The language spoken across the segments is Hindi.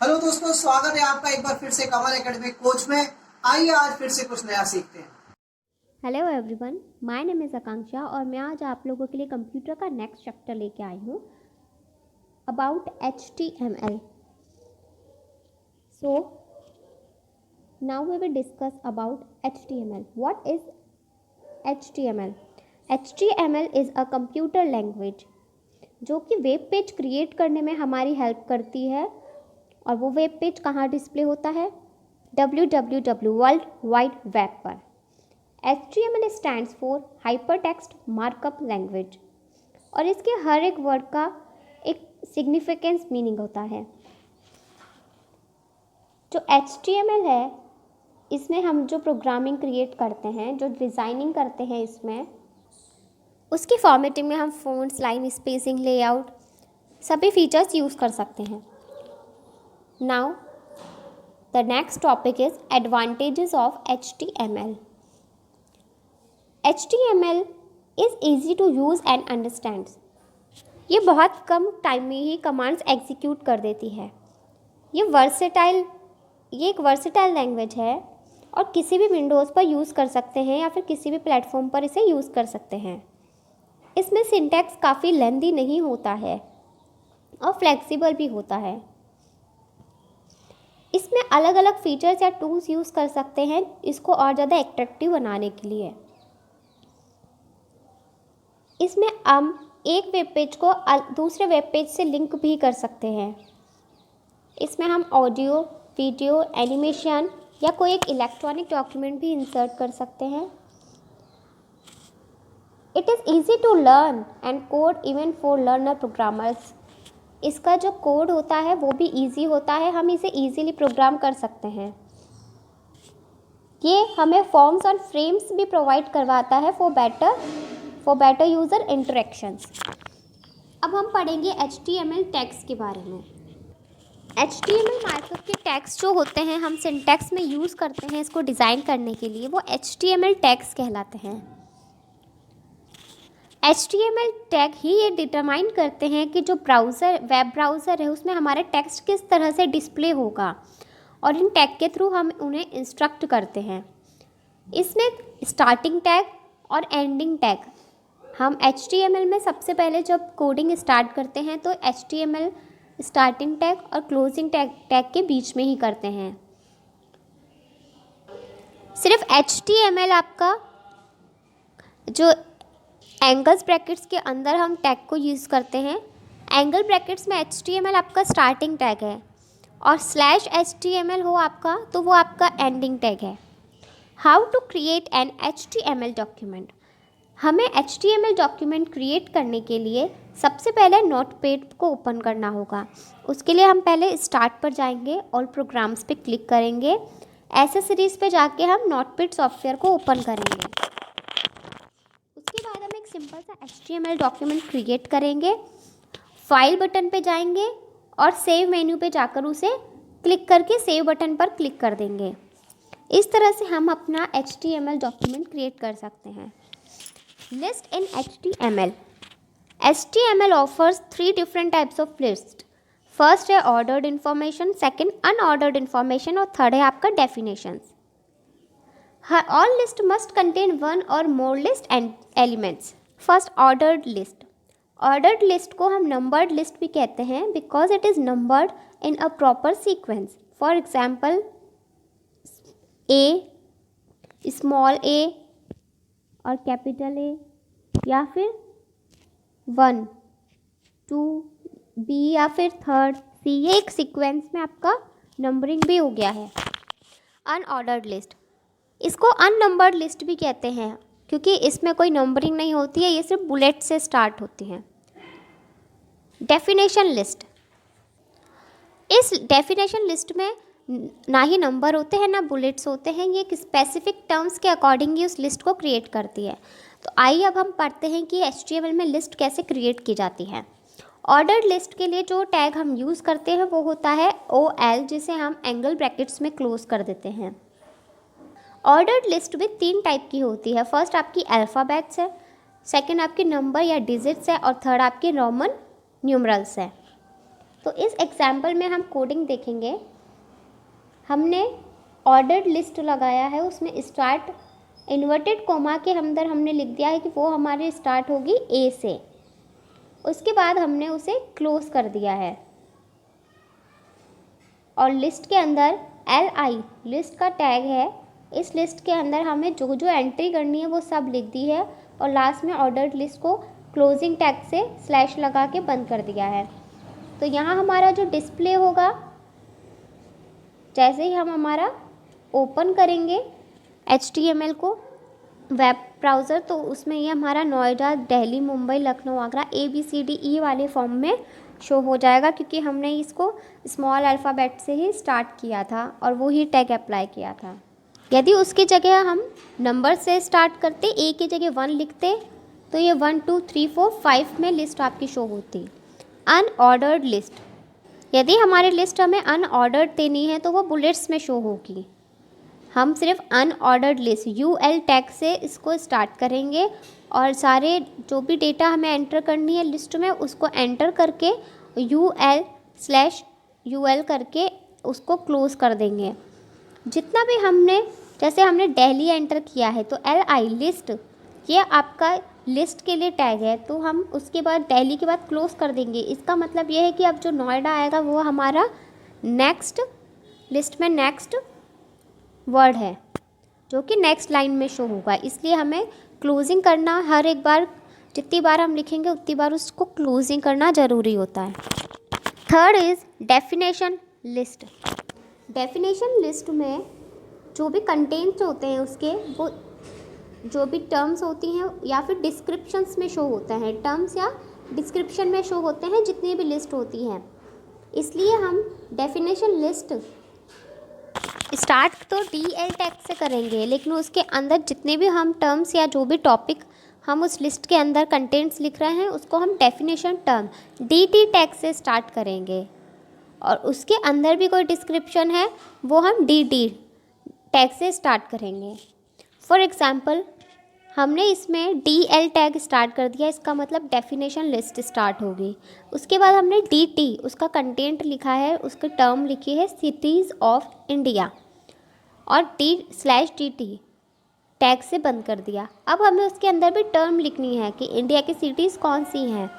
हेलो दोस्तों, स्वागत है आपका एक बार फिर से कमल एकेडमिक कोच में। आइए आज फिर से कुछ नया सीखते हैं। Hello everyone, my name is Akanksha और मैं आज आप लोगों के लिए कंप्यूटर का नेक्स्ट चैप्टर लेके आई हूँ about HTML। So now we will discuss about HTML। What is HTML? HTML is a computer language जो कि वेब पेज क्रिएट करने में हमारी हेल्प करती है। और वो वेब पेज कहाँ डिस्प्ले होता है? www वर्ल्ड वाइड वेब पर। HTML stands for hypertext markup language और इसके हर एक वर्ड का एक सिग्निफिकेंस मीनिंग होता है। जो HTML है, इसमें हम जो प्रोग्रामिंग क्रिएट करते हैं, जो डिज़ाइनिंग करते हैं, इसमें उसकी फॉर्मेटिंग में हम फ़ॉन्ट्स, लाइन स्पेसिंग, लेआउट सभी फीचर्स यूज़ कर सकते हैं। Now the next topic is advantages of HTML। HTML is easy to use and understand. ये बहुत कम टाइम में ही कमांड्स एग्जीक्यूट कर देती है। ये एक वर्सेटाइल लैंग्वेज है और किसी भी विंडोज़ पर यूज़ कर सकते हैं या फिर किसी भी प्लेटफॉर्म पर इसे यूज़ कर सकते हैं। इसमें सिंटैक्स काफ़ी लेंदी नहीं होता है और फ्लेक्सिबल भी होता है। इसमें अलग अलग फीचर्स या टूल्स यूज़ कर सकते हैं इसको और ज़्यादा एट्रैक्टिव बनाने के लिए। इसमें हम एक वेब पेज को दूसरे वेब पेज से लिंक भी कर सकते हैं। इसमें हम ऑडियो, वीडियो, एनिमेशन या कोई एक इलेक्ट्रॉनिक डॉक्यूमेंट भी इंसर्ट कर सकते हैं। It is easy to learn and code even for learner programmers. इसका जो कोड होता है वो भी ईजी होता है, हम इसे ईजीली प्रोग्राम कर सकते हैं। ये हमें फॉर्म्स और फ्रेम्स भी प्रोवाइड करवाता है फॉर बेटर यूज़र इंटरेक्शंस। अब हम पढ़ेंगे HTML टैग्स के बारे में। HTML मार्कअप के टैग्स जो होते हैं, हम सिंटैक्स में यूज़ करते हैं इसको डिज़ाइन करने के लिए, वो HTML टैग्स कहलाते हैं। HTML टैग ही ये डिटरमाइन करते हैं कि जो वेब ब्राउज़र है उसमें हमारा टेक्स्ट किस तरह से डिस्प्ले होगा और इन टैग के थ्रू हम उन्हें इंस्ट्रक्ट करते हैं। इसमें स्टार्टिंग टैग और एंडिंग टैग, हम HTML में सबसे पहले जब कोडिंग स्टार्ट करते हैं तो HTML स्टार्टिंग टैग और क्लोजिंग टैग के बीच में ही करते हैं। सिर्फ HTML आपका जो एंगल्स ब्रैकेट्स के अंदर हम टैग को यूज़ करते हैं। एंगल ब्रैकेट्स में HTML आपका स्टार्टिंग टैग है और /HTML हो आपका तो वो आपका एंडिंग टैग है। How to create an HTML document. हमें HTML डॉक्यूमेंट क्रिएट करने के लिए सबसे पहले नोटपैड को ओपन करना होगा। उसके लिए हम पहले स्टार्ट पर जाएंगे, ऑल प्रोग्राम्स पे क्लिक करेंगे, एसेसरीज़ पे जाके हम नोटपैड सॉफ्टवेयर को ओपन करेंगे। उसके बाद हम एक सिंपल सा HTML डॉक्यूमेंट क्रिएट करेंगे, फाइल बटन पे जाएंगे और सेव मेन्यू पे जाकर उसे क्लिक करके सेव बटन पर क्लिक कर देंगे। इस तरह से हम अपना HTML डॉक्यूमेंट क्रिएट कर सकते हैं। List in HTML। HTML offers 3 different types of list. First है ordered information, second unordered information और थर्ड है आपका definitions. All list must contain one or more list and elements. First, ordered list. Ordered list को हम numbered list भी कहते हैं because it is numbered in a proper sequence. For example, A, small a और capital A, या फिर 1, 2, B या फिर 3rd C। ये एक sequence में आपका नंबरिंग भी हो गया है। Unordered list, इसको अननंबर्ड लिस्ट भी कहते हैं क्योंकि इसमें कोई नंबरिंग नहीं होती है, ये सिर्फ बुलेट से स्टार्ट होती हैं। डेफिनेशन लिस्ट, इस डेफिनेशन लिस्ट में ना ही नंबर होते हैं ना बुलेट्स होते हैं, ये एक स्पेसिफिक टर्म्स के अकॉर्डिंग ही उस लिस्ट को क्रिएट करती है। तो आइए अब हम पढ़ते हैं कि HTML में लिस्ट कैसे क्रिएट की जाती है। ऑर्डर्ड लिस्ट के लिए जो टैग हम यूज़ करते हैं वो होता है OL, जिसे हम एंगल ब्रैकेट्स में क्लोज कर देते हैं। ऑर्डर्ड लिस्ट भी 3 टाइप की होती है। फर्स्ट आपकी अल्फ़ाबेट्स है, सेकंड आपके नंबर या डिजिट्स है और थर्ड आपके रोमन न्यूमरल्स है। तो इस एग्जाम्पल में हम कोडिंग देखेंगे। हमने ऑर्डर्ड लिस्ट लगाया है, उसमें स्टार्ट इन्वर्टेड कोमा के अंदर हमने लिख दिया है कि वो हमारे स्टार्ट होगी ए से। उसके बाद हमने उसे क्लोज कर दिया है और लिस्ट के अंदर LI लिस्ट का टैग है। इस लिस्ट के अंदर हमें जो जो एंट्री करनी है वो सब लिख दी है और लास्ट में ऑर्डर्ड लिस्ट को क्लोजिंग टैग से स्लैश लगा के बंद कर दिया है। तो यहाँ हमारा जो डिस्प्ले होगा, जैसे ही हम हमारा ओपन करेंगे HTML को वेब ब्राउज़र, तो उसमें ये हमारा नोएडा, दिल्ली, मुंबई, लखनऊ, आगरा ABCDE वाले फॉर्म में शो हो जाएगा, क्योंकि हमने इसको स्मॉल अल्फ़ाबेट से ही स्टार्ट किया था और वो ही टैग अप्लाई किया था। यदि उसकी जगह हम नंबर से स्टार्ट करते, ए की जगह 1 लिखते, तो ये 1 2 3 4 5 में लिस्ट आपकी शो होती। अनऑर्डर्ड लिस्ट, यदि हमारी लिस्ट हमें अनऑर्डर्ड देनी है तो वो बुलेट्स में शो होगी। हम सिर्फ अनऑर्डर्ड लिस्ट UL टैग से इसको स्टार्ट करेंगे और सारे जो भी डेटा हमें एंटर करनी है लिस्ट में उसको एंटर करके UL/UL करके उसको क्लोज कर देंगे। जितना भी हमने, जैसे हमने दिल्ली एंटर किया है तो LI लिस्ट, ये आपका लिस्ट के लिए टैग है, तो हम उसके बाद दिल्ली के बाद क्लोज कर देंगे। इसका मतलब ये है कि अब जो नोएडा आएगा वो हमारा नेक्स्ट लिस्ट में नेक्स्ट वर्ड है, जो कि नेक्स्ट लाइन में शो होगा। इसलिए हमें क्लोजिंग करना, हर एक बार जितनी बार हम लिखेंगे उतनी बार उसको क्लोजिंग करना ज़रूरी होता है। Third is definition list. Definition list में जो भी कंटेंट्स होते हैं उसके, वो जो भी टर्म्स होती हैं या फिर डिस्क्रिप्शंस में शो होते हैं, टर्म्स या डिस्क्रिप्शन में शो होते हैं जितनी भी लिस्ट होती हैं। इसलिए हम डेफिनेशन लिस्ट स्टार्ट तो DL टैग से करेंगे, लेकिन उसके अंदर जितने भी हम टर्म्स या जो भी टॉपिक हम उस लिस्ट के अंदर कंटेंट्स लिख रहे हैं उसको हम डेफिनेशन टर्म DT टैग से स्टार्ट करेंगे, और उसके अंदर भी कोई डिस्क्रिप्शन है वो हम DD टैग से स्टार्ट करेंगे। फॉर एग्ज़ाम्पल, हमने इसमें DL टैग स्टार्ट कर दिया, इसका मतलब डेफिनेशन लिस्ट स्टार्ट होगी। उसके बाद हमने DT उसका कंटेंट लिखा है, उसकी टर्म लिखी है सिटीज़ ऑफ इंडिया, और D/DT टैग से बंद कर दिया। अब हमें उसके अंदर भी टर्म लिखनी है कि इंडिया की सिटीज़ कौन सी हैं,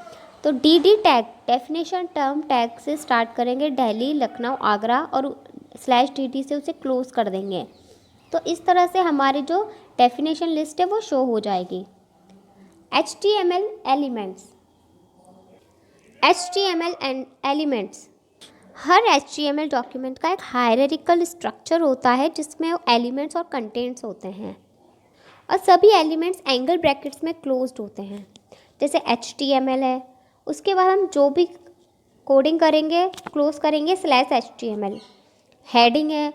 तो DD tag definition term tag से स्टार्ट करेंगे, दिल्ली, लखनऊ, आगरा, और /DT से उसे क्लोज़ कर देंगे। तो इस तरह से हमारी जो डेफिनेशन लिस्ट है वो शो हो जाएगी। HTML elements. HTML एलिमेंट्स, हर HTML डॉक्यूमेंट का एक हायरार्किकल स्ट्रक्चर होता है जिसमें एलिमेंट्स और कंटेंट्स होते हैं, और सभी एलिमेंट्स एंगल ब्रैकेट्स में क्लोज्ड होते हैं। जैसे HTML है, उसके बाद हम जो भी कोडिंग करेंगे क्लोज करेंगे /HTML। हेडिंग है,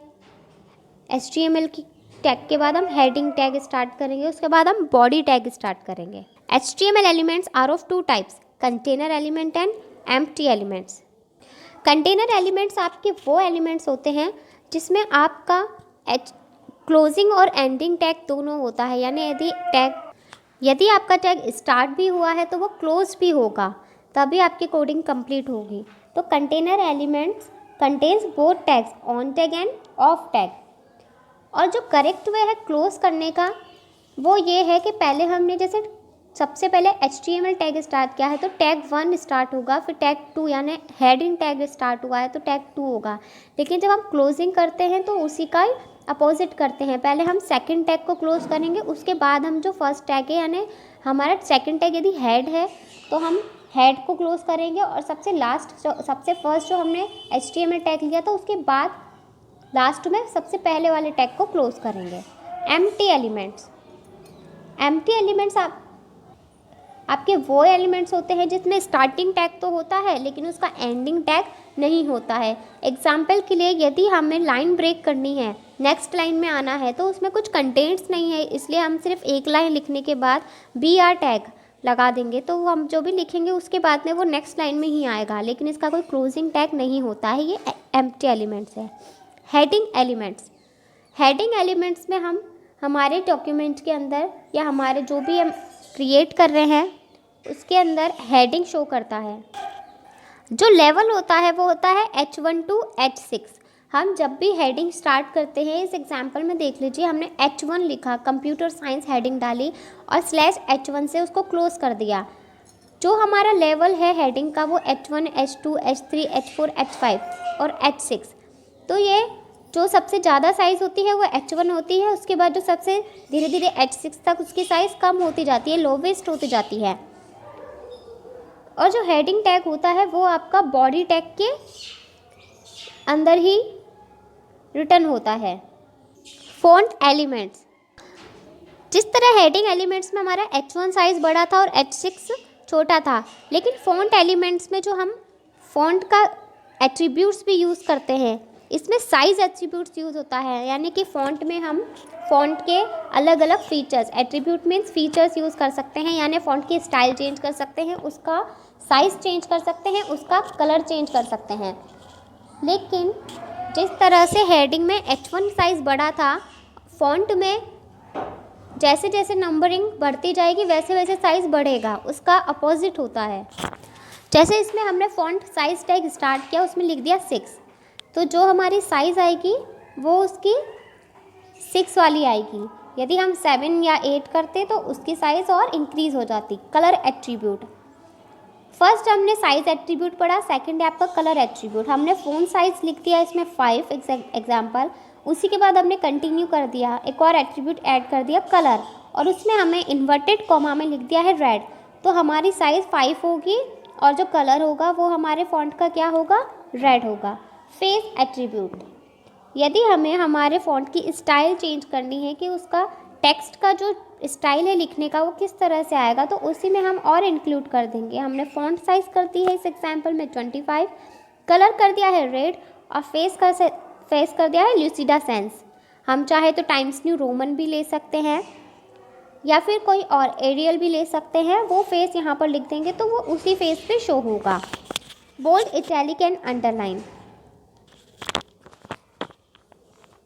HTML की टैग के बाद हम हेडिंग टैग स्टार्ट करेंगे, उसके बाद हम बॉडी टैग स्टार्ट करेंगे। HTML elements are of 2 types, container element and empty elements. Container elements आपके वो एलिमेंट्स होते हैं जिसमें आपका क्लोजिंग और एंडिंग टैग दोनों होता है, यानी यदि आपका टैग स्टार्ट भी हुआ है तो वो क्लोज भी होगा, तभी आपकी कोडिंग कंप्लीट होगी। तो container elements contains both tags, on tag end of tag. और जो करेक्ट वे है क्लोज करने का वो ये है कि पहले हमने जैसे सबसे पहले HTML टैग स्टार्ट किया है तो टैग 1 स्टार्ट होगा, फिर टैग 2, यानी हेडिंग टैग स्टार्ट हुआ है तो टैग 2 होगा। लेकिन जब हम क्लोजिंग करते हैं तो उसी का अपोजिट करते हैं, पहले हम सेकंड टैग को क्लोज करेंगे, उसके बाद हम जो फर्स्ट टैग है, यानी हमारा सेकंड टैग यदि हेड है तो हम हेड को क्लोज करेंगे, और सबसे फर्स्ट जो हमने HTML टैग लिया था उसके बाद लास्ट में सबसे पहले वाले टैग को क्लोज करेंगे। एम्प्टी एलिमेंट्स आपके वो एलिमेंट्स होते हैं जिसमें स्टार्टिंग टैग तो होता है लेकिन उसका एंडिंग टैग नहीं होता है। एग्जाम्पल के लिए, यदि हमें लाइन ब्रेक करनी है, नेक्स्ट लाइन में आना है, तो उसमें कुछ कंटेंट्स नहीं है, इसलिए हम सिर्फ एक लाइन लिखने के बाद BR टैग लगा देंगे, तो हम जो भी लिखेंगे उसके बाद में वो नेक्स्ट लाइन में ही आएगा, लेकिन इसका कोई क्लोजिंग टैग नहीं होता है। ये एम्प्टी एलिमेंट्स है। हेडिंग एलिमेंट्स में हम हमारे डॉक्यूमेंट के अंदर या हमारे जो भी हम क्रिएट कर रहे हैं उसके अंदर हेडिंग शो करता है। जो लेवल होता है वो होता है H1 to H6। हम जब भी हेडिंग स्टार्ट करते हैं, इस एग्जाम्पल में देख लीजिए, हमने H1 लिखा, कंप्यूटर साइंस हेडिंग डाली और /H1 से उसको क्लोज कर दिया। जो हमारा लेवल है हेडिंग का वो H1, H2, H3, H4, H5 और H6। तो ये जो सबसे ज़्यादा साइज़ होती है वो H1 होती है, उसके बाद जो सबसे धीरे धीरे H6 तक उसकी साइज़ कम होती जाती है, लोवेस्ट होती जाती है। और जो हेडिंग टैग होता है वो आपका बॉडी टैग के अंदर ही रिटर्न होता है। फ़ॉन्ट एलिमेंट्स, जिस तरह हेडिंग एलिमेंट्स में हमारा H1 साइज़ बड़ा था और H6 छोटा था, लेकिन फ़ॉन्ट एलिमेंट्स में जो हम फ़ॉन्ट का एट्रीब्यूट्स भी यूज़ करते हैं, इसमें साइज़ एट्रीब्यूट्स यूज़ होता है। यानी कि फ़ॉन्ट में हम फ़ॉन्ट के अलग अलग features, attribute means features use कर सकते हैं। यानी फ़ॉन्ट की स्टाइल चेंज कर सकते हैं, उसका साइज़ चेंज कर सकते हैं, उसका कलर चेंज कर सकते हैं। लेकिन जिस तरह से हेडिंग में H1 साइज़ बड़ा था, फ़ॉन्ट में जैसे जैसे नंबरिंग बढ़ती जाएगी वैसे वैसे साइज़ बढ़ेगा, उसका अपोजिट होता है। जैसे इसमें हमने फ़ॉन्ट साइज़ टैग स्टार्ट किया, उसमें लिख दिया 6, तो जो हमारी साइज़ आएगी वो उसकी 6 वाली आएगी। यदि हम 7 या 8 करते तो उसकी साइज़ और इंक्रीज़ हो जाती। कलर एट्रीब्यूट, फर्स्ट हमने साइज़ एट्रीब्यूट पढ़ा, सेकंड है आपका कलर एट्रीब्यूट। हमने फ़ॉन्ट साइज़ लिख दिया इसमें 5 एग्जाम्पल, उसी के बाद हमने कंटिन्यू कर दिया, एक और एट्रीब्यूट ऐड कर दिया कलर, और उसमें हमें इन्वर्टेड कॉमा में लिख दिया है रेड। तो हमारी साइज़ 5 होगी और जो कलर होगा वो हमारे फ़ॉन्ट का क्या होगा, रेड होगा। फेस एट्रीब्यूट, यदि हमें हमारे फ़ॉन्ट की स्टाइल चेंज करनी है कि उसका टेक्स्ट का जो स्टाइल है लिखने का वो किस तरह से आएगा, तो उसी में हम और इंक्लूड कर देंगे। हमने फ़ॉन्ट साइज़ कर दी है इस एग्जाम्पल में 25, कलर कर दिया है रेड, और फेस कर दिया है ल्यूसिडा सेंस। हम चाहे तो टाइम्स न्यू रोमन भी ले सकते हैं या फिर कोई और एरियल भी ले सकते हैं। वो फेस यहाँ पर लिख देंगे तो वो उसी फेस पे शो होगा। बोल्ड, इटैलिक एंड अंडरलाइन,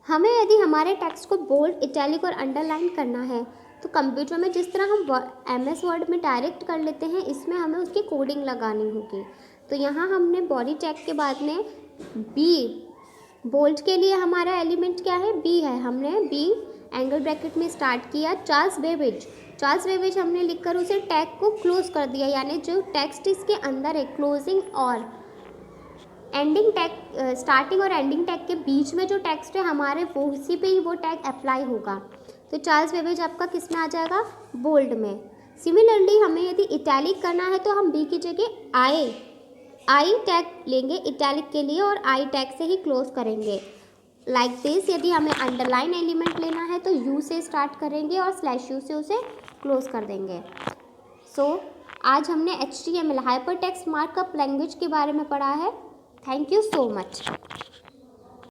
हमें यदि हमारे टेक्स्ट को बोल्ड, इटैलिक और अंडरलाइन करना है तो कंप्यूटर में जिस तरह हम MS वर्ड में डायरेक्ट कर लेते हैं, इसमें हमें उसकी कोडिंग लगानी होगी। तो यहाँ हमने बॉडी टैग के बाद में बी, बोल्ड के लिए हमारा एलिमेंट क्या है, बी है। हमने बी एंगल ब्रैकेट में स्टार्ट किया। चार्ल्स बेबेज हमने लिखकर उसे टैग को क्लोज कर दिया, यानी जो टेक्स्ट इसके अंदर है, क्लोजिंग और एंडिंग टैग, स्टार्टिंग और एंडिंग टैग के बीच में जो टेक्स्ट है हमारे, वो उसी पे ही वो टैग अप्लाई होगा। तो चार्ल्स बेबेज आपका किस में आ जाएगा, बोल्ड में। सिमिलरली हमें यदि इटैलिक करना है तो हम बी की जगह आई टैग लेंगे इटैलिक के लिए और आई टैग से ही क्लोज करेंगे। लाइक दिस, यदि हमें अंडरलाइन एलिमेंट लेना है तो यू से स्टार्ट करेंगे और /u से उसे क्लोज कर देंगे। सो आज हमने HTML हाइपरटेक्स्ट मार्कअप लैंग्वेज के बारे में पढ़ा है। Thank you so much.